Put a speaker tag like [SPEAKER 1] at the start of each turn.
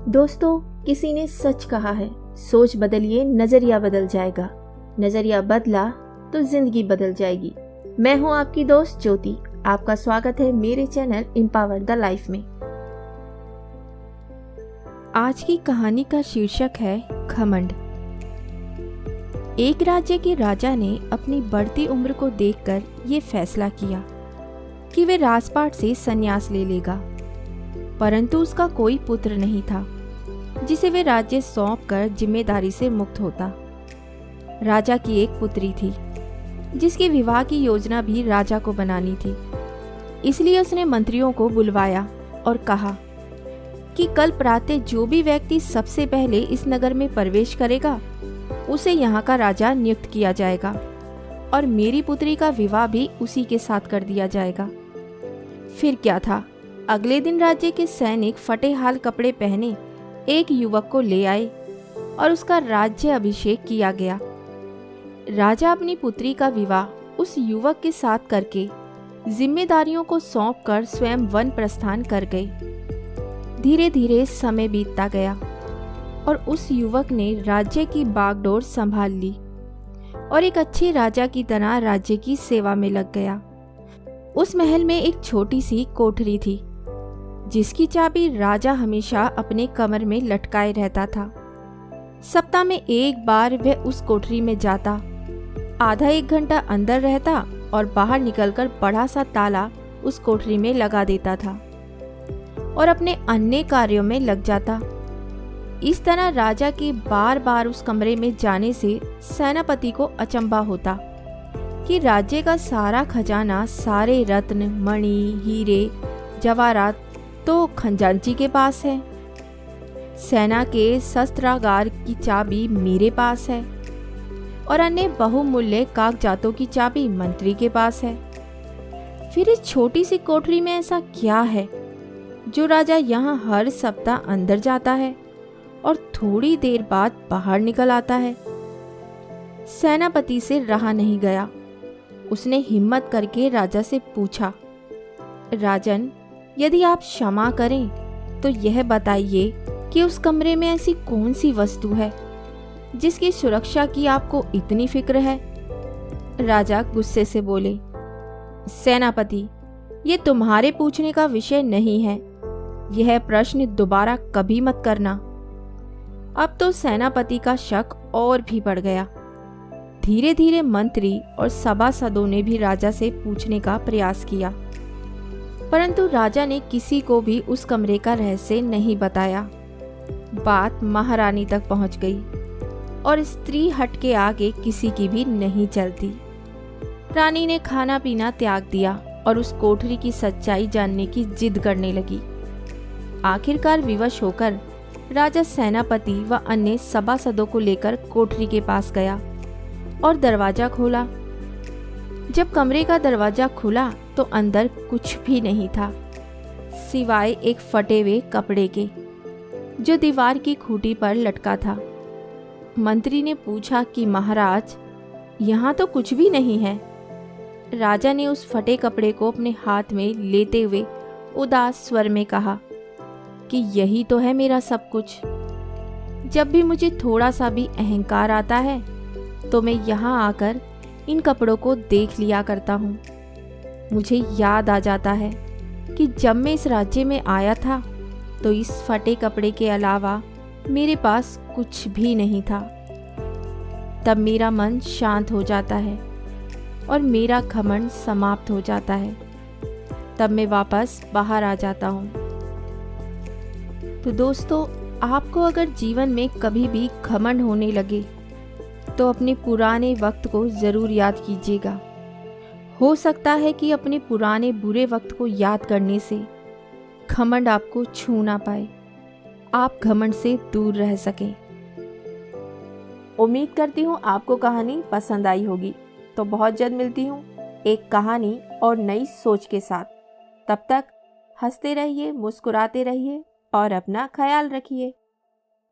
[SPEAKER 1] दोस्तों, किसी ने सच कहा है, सोच बदलिए नजरिया बदल जाएगा। नजरिया बदला तो जिंदगी बदल जाएगी। मैं हूं आपकी दोस्त ज्योति। आपका स्वागत है मेरे चैनल एम्पावर द लाइफ में। आज की कहानी का शीर्षक है घमंड। एक राज्य के राजा ने अपनी बढ़ती उम्र को देखकर ये फैसला किया कि वे राजपाट से संन्यास ले लेगा, परंतु उसका कोई पुत्र नहीं था जिसे वे राज्य सौंपकर जिम्मेदारी से मुक्त होता। राजा की एक पुत्री थी जिसके विवाह की योजना भी राजा को बनानी थी। इसलिए उसने मंत्रियों को बुलवाया और कहा कि कल प्रातः जो भी व्यक्ति सबसे पहले इस नगर में प्रवेश करेगा उसे यहाँ का राजा नियुक्त किया जाएगा और मेरी पुत्री का विवाह भी उसी के साथ कर दिया जाएगा। फिर क्या था, अगले दिन राज्य के सैनिक फटेहाल कपड़े पहने एक युवक को ले आए और उसका राज्य अभिषेक किया गया। राजा अपनी पुत्री का विवाह उस युवक के साथ करके जिम्मेदारियों को सौंपकर स्वयं वन प्रस्थान कर गए। धीरे धीरे समय बीतता गया और उस युवक ने राज्य की बागडोर संभाल ली और एक अच्छे राजा की तरह राज्य की सेवा में लग गया। उस महल में एक छोटी सी कोठरी थी जिसकी चाबी राजा हमेशा अपने कमर में लटकाए रहता था। सप्ताह में एक बार वह उस कोठरी में जाता, आधा एक घंटा अंदर रहता और बाहर निकलकर बड़ा सा ताला उस कोठरी में लगा देता था और अपने अन्य कार्यों में लग जाता। इस तरह राजा के बार बार उस कमरे में जाने से सेनापति को अचंभा होता कि राज्य का सारा खजाना, सारे रत्न, मणि, हीरे, जवाहरात तो खजांची के पास है। सेना के शस्त्रागार की चाबी मेरे पास है और अन्य बहुमूल्य कागजातों की चाबी मंत्री के पास है। फिर इस छोटी सी कोठरी में ऐसा क्या है जो राजा यहाँ हर सप्ताह अंदर जाता है और थोड़ी देर बाद बाहर निकल आता है? सेनापति से रहा नहीं गया। उसने हिम्मत करके राजा से पूछा, राजन, यदि आप क्षमा करें तो यह बताइए कि उस कमरे में ऐसी कौन सी वस्तु है जिसकी सुरक्षा की आपको इतनी फिक्र है? राजा गुस्से से बोले, सेनापति, ये तुम्हारे पूछने का विषय नहीं है। यह प्रश्न दोबारा कभी मत करना। अब तो सेनापति का शक और भी बढ़ गया। धीरे धीरे मंत्री और सभासदों ने भी राजा से पूछने का प्रयास किया, परंतु राजा ने किसी को भी उस कमरे का रहस्य नहीं बताया। बात महारानी तक पहुंच गई और स्त्री हट के आगे किसी की भी नहीं चलती। रानी ने खाना पीना त्याग दिया और उस कोठरी की सच्चाई जानने की जिद करने लगी। आखिरकार विवश होकर राजा सेनापति व अन्य सभासदों को लेकर कोठरी के पास गया और दरवाजा खोला। जब कमरे का दरवाजा खुला तो अंदर कुछ भी नहीं था सिवाय एक फटे हुए कपड़े के जो दीवार की खूंटी पर लटका था। मंत्री ने पूछा कि महाराज, यहाँ तो कुछ भी नहीं है। राजा ने उस फटे कपड़े को अपने हाथ में लेते हुए उदास स्वर में कहा कि यही तो है मेरा सब कुछ। जब भी मुझे थोड़ा सा भी अहंकार आता है तो मैं यहाँ आकर इन कपड़ों को देख लिया करता हूँ। मुझे याद आ जाता है कि जब मैं इस राज्य में आया था तो इस फटे कपड़े के अलावा मेरे पास कुछ भी नहीं था। तब मेरा मन शांत हो जाता है और मेरा घमंड समाप्त हो जाता है। तब मैं वापस बाहर आ जाता हूँ। तो दोस्तों, आपको अगर जीवन में कभी भी घमंड होने लगे तो अपने पुराने वक्त को ज़रूर याद कीजिएगा। हो सकता है कि अपने पुराने बुरे वक्त को याद करने से घमंड आपको छू ना पाए, आप घमंड से दूर रह सकें। उम्मीद करती हूँ आपको कहानी पसंद आई होगी। तो बहुत जल्द मिलती हूँ एक कहानी और नई सोच के साथ। तब तक हंसते रहिए, मुस्कुराते रहिए और अपना ख्याल रखिए।